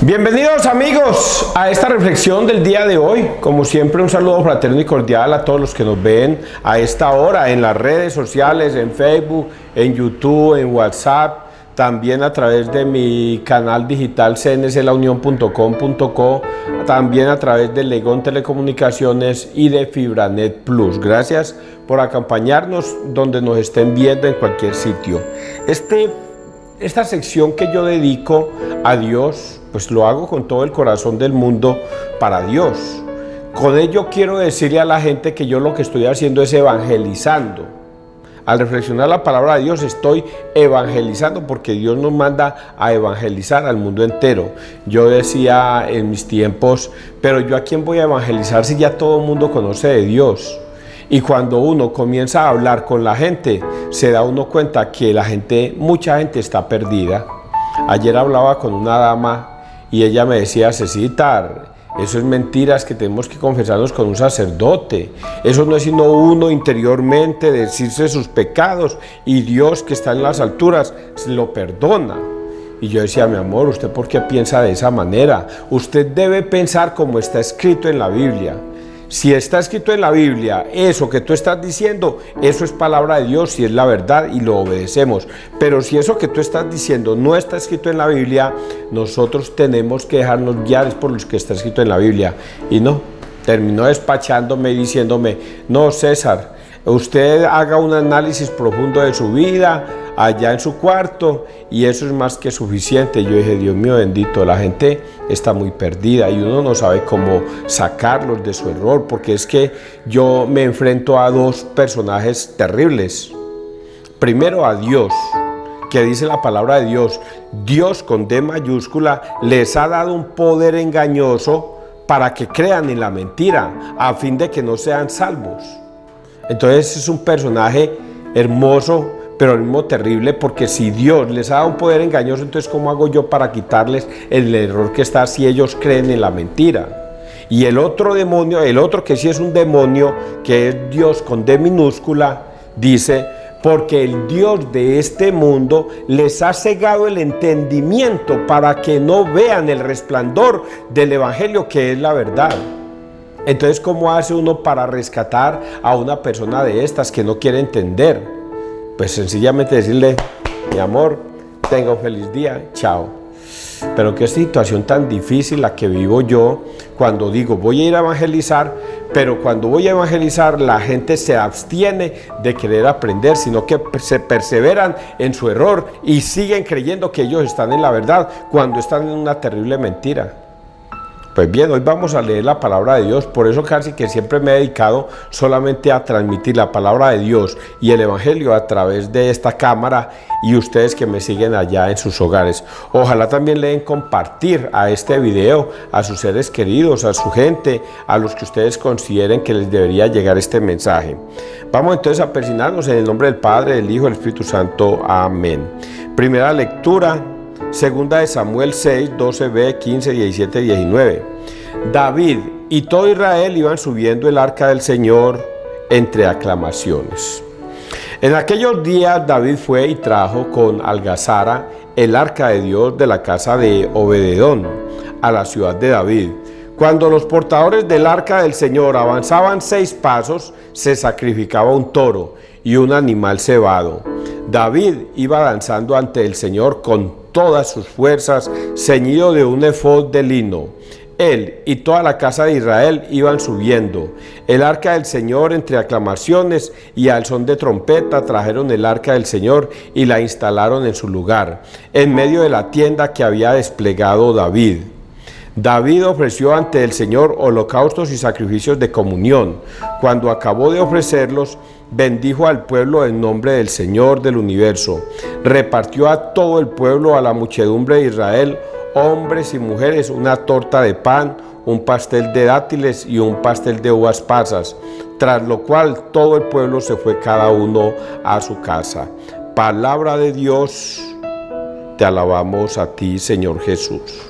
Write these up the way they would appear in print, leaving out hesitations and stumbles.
Bienvenidos amigos a esta reflexión del día de hoy. Como siempre, un saludo fraterno y cordial a todos los que nos ven a esta hora en las redes sociales, en Facebook, en YouTube, en WhatsApp, también a través de mi canal digital cnclaunion.com.co, también a través de Legón Telecomunicaciones y de Fibranet Plus. Gracias por acompañarnos donde nos estén viendo en cualquier sitio. Esta sección que yo dedico a Dios, pues lo hago con todo el corazón del mundo para Dios. Con ello quiero decirle a la gente que yo lo que estoy haciendo es evangelizando. Al reflexionar la palabra de Dios estoy evangelizando porque Dios nos manda a evangelizar al mundo entero. Yo decía en mis tiempos, pero yo a quién voy a evangelizar si ya todo el mundo conoce de Dios. Y cuando uno comienza a hablar con la gente, se da uno cuenta que mucha gente está perdida. Ayer hablaba con una dama y ella me decía, Cecitar, eso es mentiras que tenemos que confesarnos con un sacerdote. Eso no es sino uno interiormente decirse sus pecados y Dios que está en las alturas se lo perdona. Y yo decía, mi amor, ¿usted por qué piensa de esa manera? Usted debe pensar como está escrito en la Biblia. Si está escrito en la Biblia, eso que tú estás diciendo, eso es palabra de Dios y es la verdad y lo obedecemos. Pero si eso que tú estás diciendo no está escrito en la Biblia, nosotros tenemos que dejarnos guiar por lo que está escrito en la Biblia. Y no, terminó despachándome y diciéndome, no, César, usted haga un análisis profundo de su vida allá en su cuarto y eso es más que suficiente. Yo dije, Dios mío bendito, la gente está muy perdida y uno no sabe cómo sacarlos de su error, porque es que yo me enfrento a dos personajes terribles. Primero a Dios, que dice la palabra de Dios, Dios con D mayúscula les ha dado un poder engañoso para que crean en la mentira, a fin de que no sean salvos. Entonces es un personaje hermoso, pero al mismo terrible, porque si Dios les ha dado un poder engañoso, entonces ¿cómo hago yo para quitarles el error que está si ellos creen en la mentira? Y el otro demonio, el otro que sí es un demonio, que es Dios con D minúscula, dice, porque el Dios de este mundo les ha cegado el entendimiento para que no vean el resplandor del Evangelio, que es la verdad. Entonces, ¿cómo hace uno para rescatar a una persona de estas que no quiere entender? Pues sencillamente decirle, mi amor, tenga un feliz día, chao. Pero qué situación tan difícil la que vivo yo cuando digo voy a ir a evangelizar, pero cuando voy a evangelizar la gente se abstiene de querer aprender, sino que se perseveran en su error y siguen creyendo que ellos están en la verdad cuando están en una terrible mentira. Pues bien, hoy vamos a leer la palabra de Dios, por eso casi que siempre me he dedicado solamente a transmitir la palabra de Dios y el Evangelio a través de esta cámara y ustedes que me siguen allá en sus hogares. Ojalá también le den compartir a este video a sus seres queridos, a su gente, a los que ustedes consideren que les debería llegar este mensaje. Vamos entonces a persignarnos en el nombre del Padre, del Hijo y del Espíritu Santo. Amén. Primera lectura. Segunda de Samuel 6, 12b, 15, 17, 19. David y todo Israel iban subiendo el arca del Señor entre aclamaciones. En aquellos días David fue y trajo con algazara el arca de Dios de la casa de Obededón a la ciudad de David. Cuando los portadores del arca del Señor avanzaban 6 pasos, se sacrificaba un toro y un animal cebado. David iba danzando ante el Señor con todas sus fuerzas, ceñido de un efod de lino. Él y toda la casa de Israel iban subiendo el arca del Señor entre aclamaciones, y al son de trompeta trajeron el arca del Señor y la instalaron en su lugar, en medio de la tienda que había desplegado David. David ofreció ante el Señor holocaustos y sacrificios de comunión. Cuando acabó de ofrecerlos, bendijo al pueblo en nombre del Señor del universo. Repartió a todo el pueblo, a la muchedumbre de Israel, hombres y mujeres, una torta de pan, un pastel de dátiles y un pastel de uvas pasas, tras lo cual todo el pueblo se fue cada uno a su casa. Palabra de Dios, te alabamos a ti, Señor Jesús.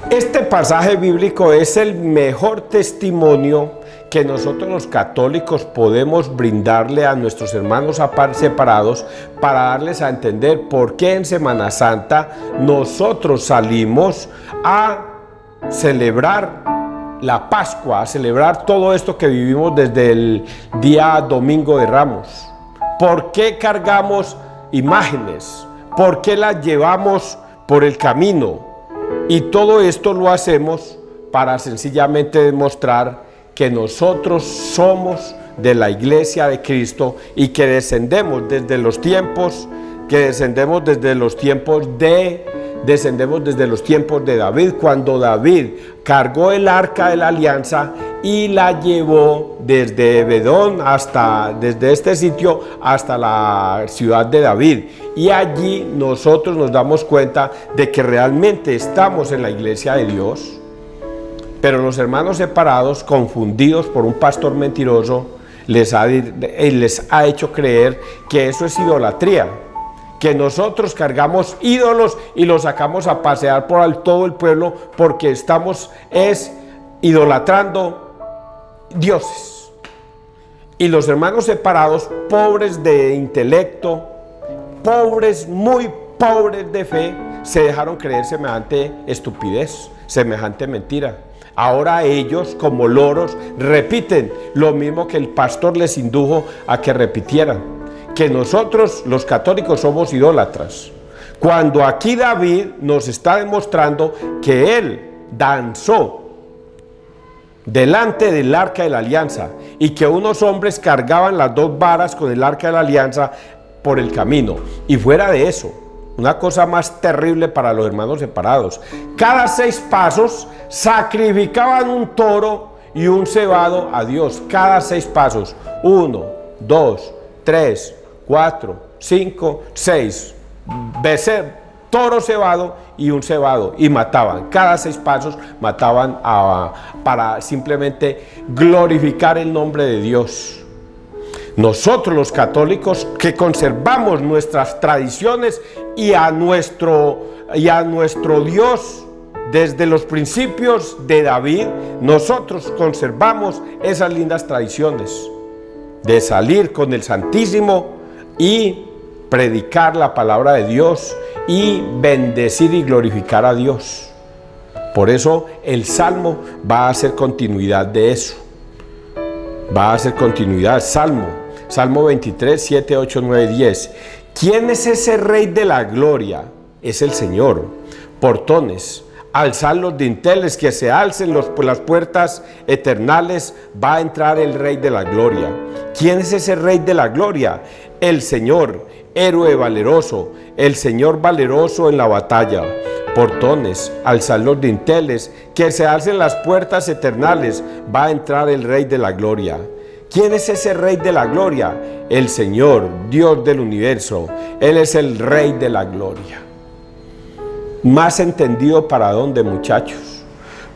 Este pasaje bíblico es el mejor testimonio que nosotros los católicos podemos brindarle a nuestros hermanos separados para darles a entender por qué en Semana Santa nosotros salimos a celebrar la Pascua, a celebrar todo esto que vivimos desde el día Domingo de Ramos. ¿Por qué cargamos imágenes? ¿Por qué las llevamos por el camino? Y todo esto lo hacemos para sencillamente demostrar que nosotros somos de la Iglesia de Cristo y que descendemos desde los tiempos de David, cuando David cargó el arca de la alianza y la llevó desde Ebedón desde este sitio hasta la ciudad de David. Y allí nosotros nos damos cuenta de que realmente estamos en la iglesia de Dios. Pero los hermanos separados, confundidos por un pastor mentiroso, les ha hecho creer que eso es idolatría, que nosotros cargamos ídolos y los sacamos a pasear por todo el pueblo porque estamos idolatrando dioses. Y los hermanos separados, pobres de intelecto, pobres, muy pobres de fe, se dejaron creer semejante estupidez, semejante mentira. Ahora ellos, como loros, repiten lo mismo que el pastor les indujo a que repitieran, que nosotros los católicos somos idólatras, cuando aquí David nos está demostrando que él danzó delante del arca de la alianza y que unos hombres cargaban las dos varas con el arca de la alianza por el camino. Y fuera de eso, una cosa más terrible para los hermanos separados: cada 6 pasos sacrificaban un toro y un cebado a Dios. Cada 6 pasos, 1, 2, 3, 4, 5, 6 toro cebado y un cebado, y mataban. Cada 6 pasos mataban para simplemente glorificar el nombre de Dios. Nosotros los católicos, que conservamos nuestras tradiciones y a nuestro Dios desde los principios de David, nosotros conservamos esas lindas tradiciones de salir con el Santísimo y predicar la palabra de Dios y bendecir y glorificar a Dios. Por eso el Salmo va a hacer continuidad de eso. Va a hacer continuidad. Salmo 23, 7, 8, 9, 10. ¿Quién es ese Rey de la gloria? Es el Señor. Portones, alzad los dinteles, que se alcen las puertas eternales, va a entrar el Rey de la gloria. ¿Quién es ese Rey de la gloria? El Señor, héroe valeroso, el Señor valeroso en la batalla. Portones, alzad los dinteles, que se alcen las puertas eternales, va a entrar el Rey de la gloria. ¿Quién es ese Rey de la gloria? El Señor, Dios del universo. Él es el Rey de la gloria. Más entendido para dónde, muchachos.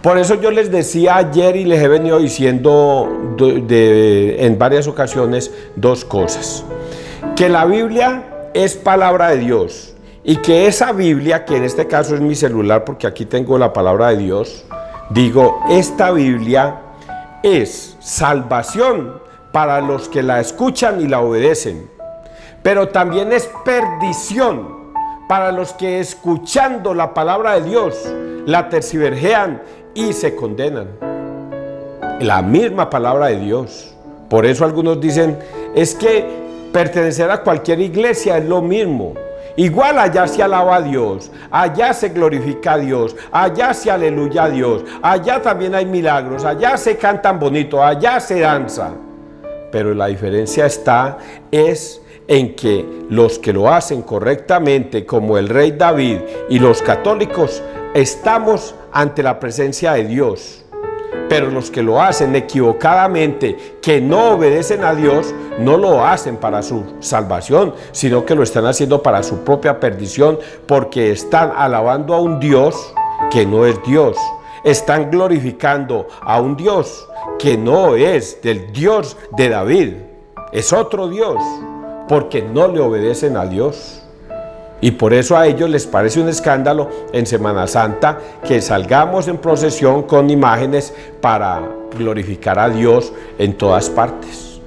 Por eso yo les decía ayer y les he venido diciendo en varias ocasiones 2 cosas. Que la Biblia es palabra de Dios y que esa Biblia, que en este caso es mi celular porque aquí tengo la palabra de Dios, digo, esta Biblia es salvación para los que la escuchan y la obedecen, pero también es perdición para los que, escuchando la palabra de Dios, la tergiversean y se condenan. La misma palabra de Dios. Por eso algunos dicen, es que pertenecer a cualquier iglesia es lo mismo. Igual allá se alaba a Dios, allá se glorifica a Dios, allá se aleluya a Dios, allá también hay milagros, allá se cantan bonito, allá se danza. Pero la diferencia es en que los que lo hacen correctamente, como el rey David y los católicos, estamos ante la presencia de Dios. Pero los que lo hacen equivocadamente, que no obedecen a Dios, no lo hacen para su salvación, sino que lo están haciendo para su propia perdición, porque están alabando a un Dios que no es Dios. Están glorificando a un Dios que no es del Dios de David. Es otro Dios, porque no le obedecen a Dios. Y por eso a ellos les parece un escándalo en Semana Santa que salgamos en procesión con imágenes para glorificar a Dios en todas partes.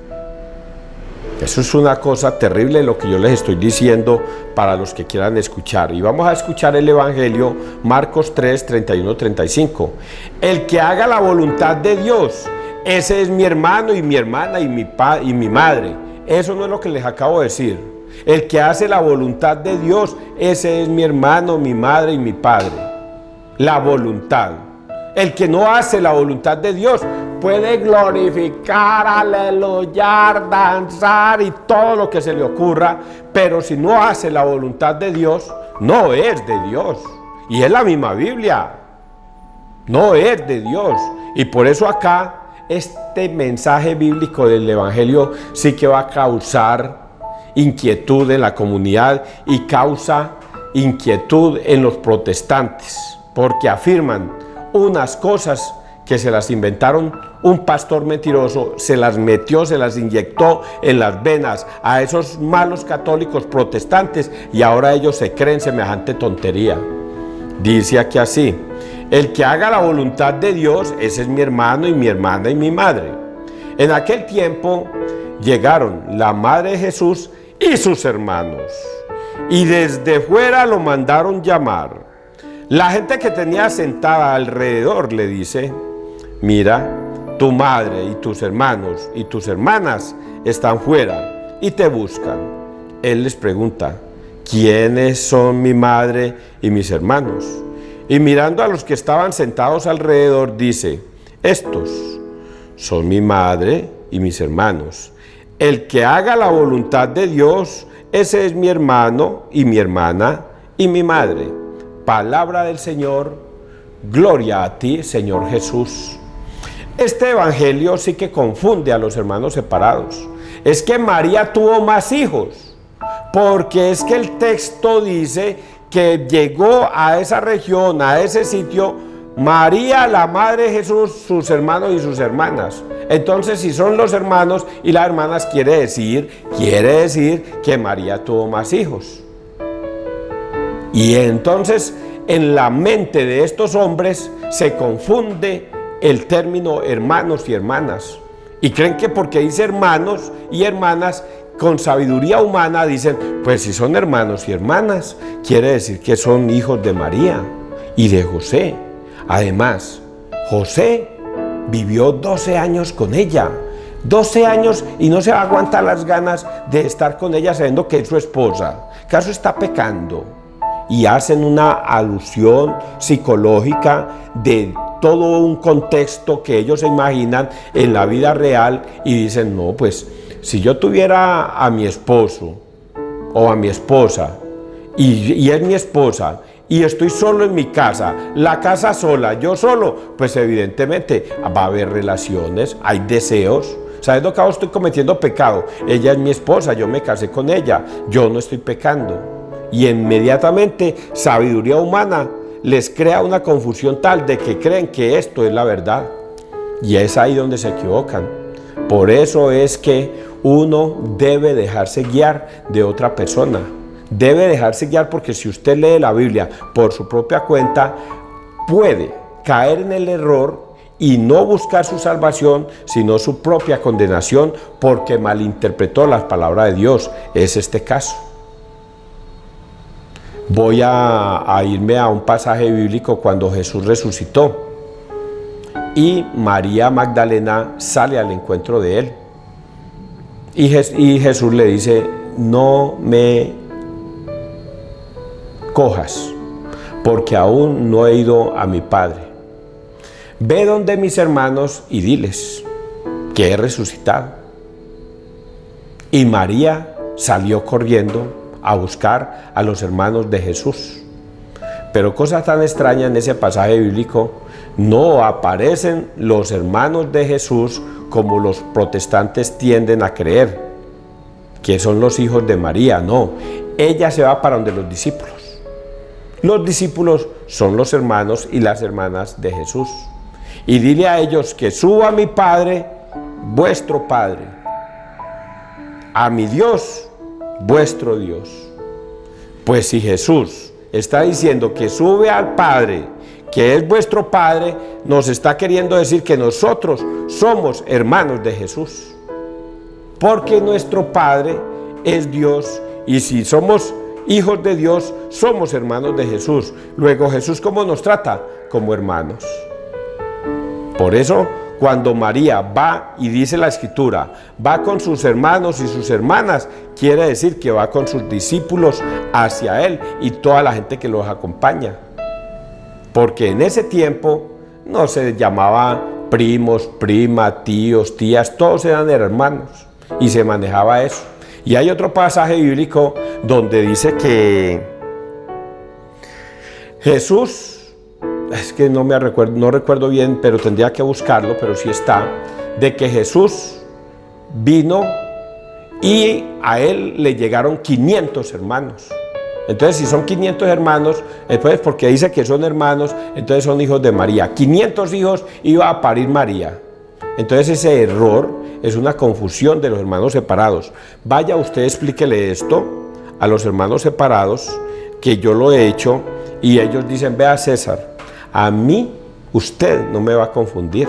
Eso es una cosa terrible lo que yo les estoy diciendo para los que quieran escuchar. Y vamos a escuchar el Evangelio, Marcos 3, 31, 35. El que haga la voluntad de Dios, ese es mi hermano y mi hermana y mi madre. Eso no es lo que les acabo de decir. El que hace la voluntad de Dios, ese es mi hermano, mi madre y mi padre. La voluntad. El que no hace la voluntad de Dios puede glorificar, aleluyar, danzar y todo lo que se le ocurra, pero si no hace la voluntad de Dios, no es de Dios. Y es la misma Biblia. No es de Dios. Y por eso acá este mensaje bíblico del Evangelio sí que va a causar inquietud en la comunidad y causa inquietud en los protestantes, porque afirman unas cosas que se las inventaron un pastor mentiroso, se las metió, se las inyectó en las venas a esos malos católicos protestantes y ahora ellos se creen semejante tontería. Dice aquí así: el que haga la voluntad de Dios, ese es mi hermano y mi hermana y mi madre. En aquel tiempo llegaron la madre de Jesús y sus hermanos, y desde fuera lo mandaron llamar. La gente que tenía sentada alrededor le dice: mira, tu madre y tus hermanos y tus hermanas están fuera y te buscan. Él les pregunta: ¿quiénes son mi madre y mis hermanos? Y mirando a los que estaban sentados alrededor dice: estos son mi madre y mis hermanos. El que haga la voluntad de Dios, ese es mi hermano y mi hermana y mi madre. Palabra del Señor, gloria a ti, Señor Jesús. Este evangelio sí que confunde a los hermanos separados. Es que María tuvo más hijos, porque es que el texto dice que llegó a esa región, a ese sitio, María, la madre de Jesús, sus hermanos y sus hermanas. Entonces, si son los hermanos y las hermanas, quiere decir que María tuvo más hijos. Y entonces, en la mente de estos hombres se confunde el término hermanos y hermanas. Y creen que porque dice hermanos y hermanas, con sabiduría humana dicen, pues si son hermanos y hermanas, quiere decir que son hijos de María y de José. Además, José vivió 12 años con ella. 12 años y no se va a aguantar las ganas de estar con ella sabiendo que es su esposa. ¿Acaso está pecando? Y hacen una alusión psicológica de todo un contexto que ellos se imaginan en la vida real y dicen, no, pues si yo tuviera a mi esposo o a mi esposa y es mi esposa y estoy solo en mi casa, la casa sola, yo solo, pues evidentemente va a haber relaciones, hay deseos. ¿Sabes lo que hago? Estoy cometiendo pecado. Ella es mi esposa, yo me casé con ella, yo no estoy pecando. Y inmediatamente sabiduría humana les crea una confusión tal de que creen que esto es la verdad. Y es ahí donde se equivocan. Por eso es que uno debe dejarse guiar de otra persona. Debe dejarse guiar porque si usted lee la Biblia por su propia cuenta, puede caer en el error y no buscar su salvación, sino su propia condenación porque malinterpretó las palabras de Dios. Es este caso. Voy a irme a un pasaje bíblico cuando Jesús resucitó y María Magdalena sale al encuentro de él y Jesús le dice, no me cojas porque aún no he ido a mi Padre. Ve donde mis hermanos y diles que he resucitado. Y María salió corriendo a buscar a los hermanos de Jesús. Pero cosa tan extraña en ese pasaje bíblico, no aparecen los hermanos de Jesús como los protestantes tienden a creer, que son los hijos de María. No, ella se va para donde los discípulos. Los discípulos son los hermanos y las hermanas de Jesús. Y dile a ellos que suba a mi Padre, vuestro Padre, a mi Dios, vuestro Dios. Pues si Jesús está diciendo que sube al Padre, que es vuestro Padre, nos está queriendo decir que nosotros somos hermanos de Jesús. Porque nuestro Padre es Dios, y si somos hijos de Dios, somos hermanos de Jesús. Luego, ¿Jesús cómo nos trata? Como hermanos. Por eso, cuando María va y dice la Escritura, va con sus hermanos y sus hermanas, quiere decir que va con sus discípulos hacia Él y toda la gente que los acompaña. Porque en ese tiempo no se llamaba primos, primas, tíos, tías, todos eran hermanos y se manejaba eso. Y hay otro pasaje bíblico donde dice que Jesús, es que no recuerdo bien, pero tendría que buscarlo, pero sí está, de que Jesús vino y a él le llegaron 500 hermanos. Entonces, si son 500 hermanos, después porque dice que son hermanos, entonces son hijos de María. 500 hijos iba a parir María. Entonces ese error es una confusión de los hermanos separados. Vaya usted, explíquele esto a los hermanos separados, que yo lo he hecho, y ellos dicen, vea César, a mí usted no me va a confundir.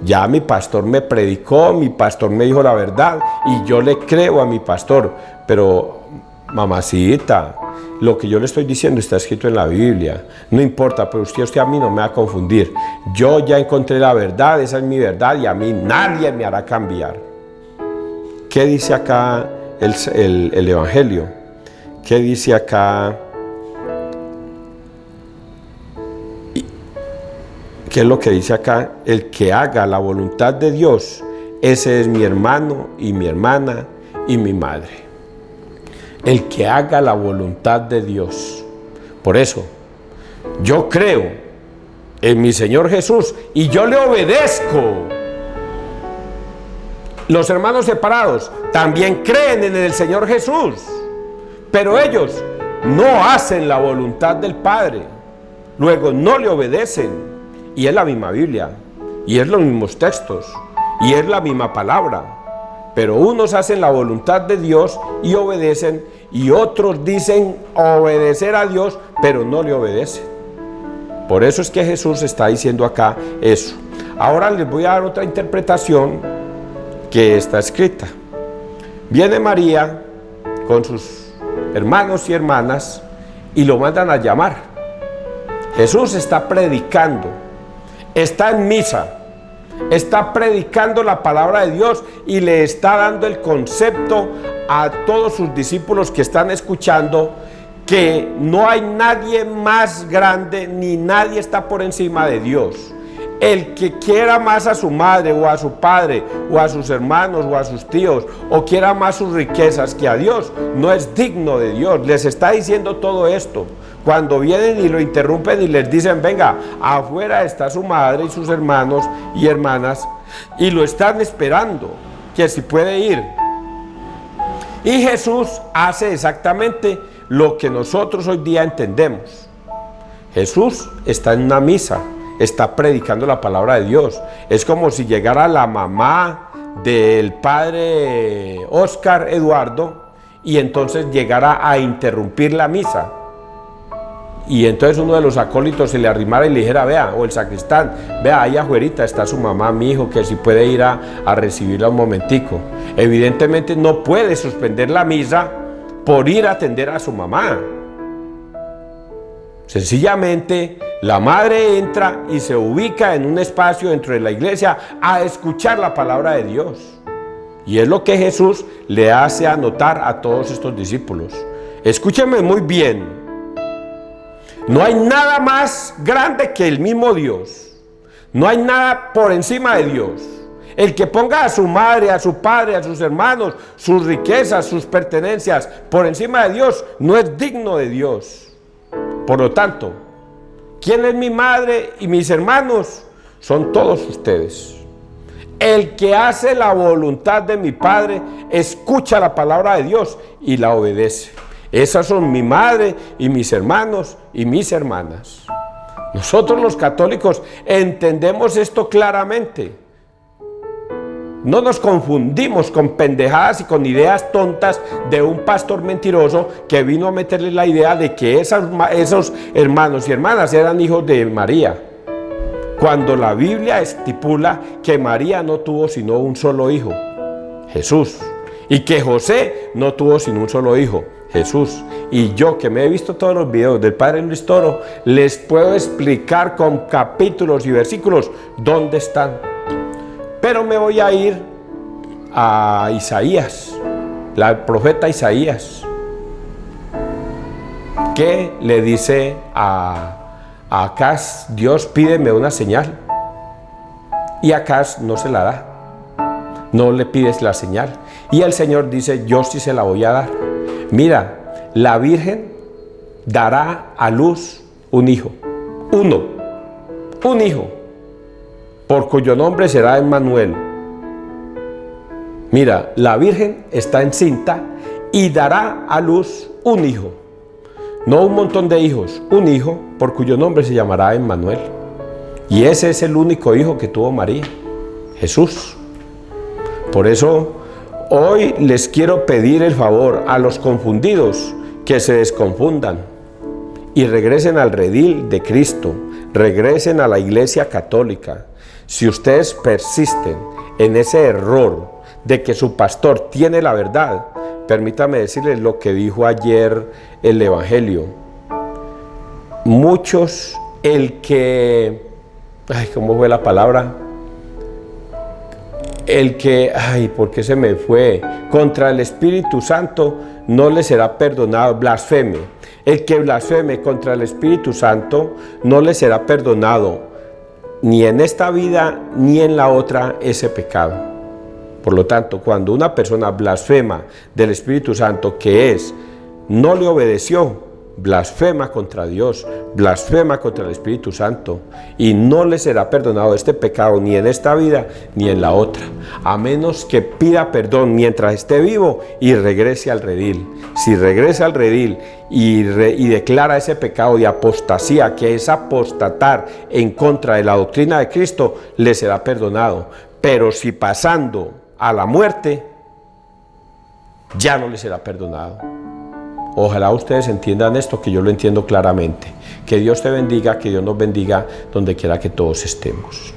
Ya mi pastor me predicó, mi pastor me dijo la verdad y yo le creo a mi pastor. Pero mamacita, lo que yo le estoy diciendo está escrito en la Biblia. No importa, pero usted a mí no me va a confundir. Yo ya encontré la verdad, esa es mi verdad y a mí nadie me hará cambiar. ¿Qué dice acá el Evangelio? ¿Qué dice acá? ¿Qué es lo que dice acá? El que haga la voluntad de Dios, ese es mi hermano y mi hermana y mi madre. El que haga la voluntad de Dios. Por eso, yo creo en mi Señor Jesús y yo le obedezco. Los hermanos separados también creen en el Señor Jesús, pero ellos no hacen la voluntad del Padre. Luego no le obedecen. Y es la misma Biblia, y es los mismos textos, y es la misma palabra. Pero unos hacen la voluntad de Dios y obedecen, y otros dicen obedecer a Dios, pero no le obedecen. Por eso es que Jesús está diciendo acá eso. Ahora les voy a dar otra interpretación que está escrita. Viene María con sus hermanos y hermanas y lo mandan a llamar. Jesús está predicando. Está en misa, está predicando la palabra de Dios y le está dando el concepto a todos sus discípulos que están escuchando que no hay nadie más grande ni nadie está por encima de Dios. El que quiera más a su madre o a su padre o a sus hermanos o a sus tíos o quiera más sus riquezas que a Dios no es digno de Dios. Les está diciendo todo esto. Cuando vienen y lo interrumpen y les dicen, venga, afuera está su madre y sus hermanos y hermanas, y lo están esperando, que si puede ir. Y Jesús hace exactamente lo que nosotros hoy día entendemos. Jesús está en una misa, está predicando la palabra de Dios. Es como si llegara la mamá del padre Oscar Eduardo y entonces llegara a interrumpir la misa. Y entonces uno de los acólitos se le arrimara y le dijera, vea, o el sacristán, vea, ahí afuerita está su mamá, mi hijo, que si puede ir a recibirla un momentico. Evidentemente no puede suspender la misa por ir a atender a su mamá. Sencillamente, la madre entra y se ubica en un espacio dentro de la iglesia a escuchar la palabra de Dios. Y es lo que Jesús le hace anotar a todos estos discípulos. Escúchenme muy bien. No hay nada más grande que el mismo Dios. No hay nada por encima de Dios. El que ponga a su madre, a su padre, a sus hermanos, sus riquezas, sus pertenencias por encima de Dios, no es digno de Dios. Por lo tanto, ¿quién es mi madre y mis hermanos? Son todos ustedes. El que hace la voluntad de mi Padre, escucha la palabra de Dios y la obedece. Esas son mi madre y mis hermanos y mis hermanas. Nosotros los católicos entendemos esto claramente. No nos confundimos con pendejadas y con ideas tontas de un pastor mentiroso que vino a meterle la idea de que esos hermanos y hermanas eran hijos de María, cuando la Biblia estipula que María no tuvo sino un solo hijo, Jesús, y que José no tuvo sino un solo hijo, Jesús. Y yo, que me he visto todos los videos del Padre Luis Toro, les puedo explicar con capítulos y versículos dónde están. Pero me voy a ir a Isaías, el profeta Isaías, que le dice a Acaz: Dios, pídeme una señal. Y Acaz no se la da, no le pides la señal. Y el Señor dice: yo sí se la voy a dar. Mira, la Virgen dará a luz un hijo, un hijo, por cuyo nombre será Emmanuel. Mira, la Virgen está encinta y dará a luz un hijo. No un montón de hijos, un hijo por cuyo nombre se llamará Emmanuel. Y ese es el único hijo que tuvo María, Jesús. Por eso hoy les quiero pedir el favor a los confundidos que se desconfundan y regresen al redil de Cristo, regresen a la Iglesia Católica. Si ustedes persisten en ese error de que su pastor tiene la verdad, permítame decirles lo que dijo ayer el Evangelio. Muchos, ¿cómo fue la palabra? ¿Por qué se me fue? Contra el Espíritu Santo no le será perdonado, blasfeme. El que blasfeme contra el Espíritu Santo no le será perdonado ni en esta vida ni en la otra ese pecado. Por lo tanto, cuando una persona blasfema del Espíritu Santo, que no le obedeció, blasfema contra Dios, blasfema contra el Espíritu Santo, y no le será perdonado este pecado ni en esta vida ni en la otra, a menos que pida perdón mientras esté vivo y regrese al redil. Si regresa al redil y declara ese pecado de apostasía, que es apostatar en contra de la doctrina de Cristo, le será perdonado. Pero si pasando a la muerte, ya no le será perdonado. Ojalá ustedes entiendan esto, que yo lo entiendo claramente. Que Dios te bendiga, que Dios nos bendiga donde quiera que todos estemos.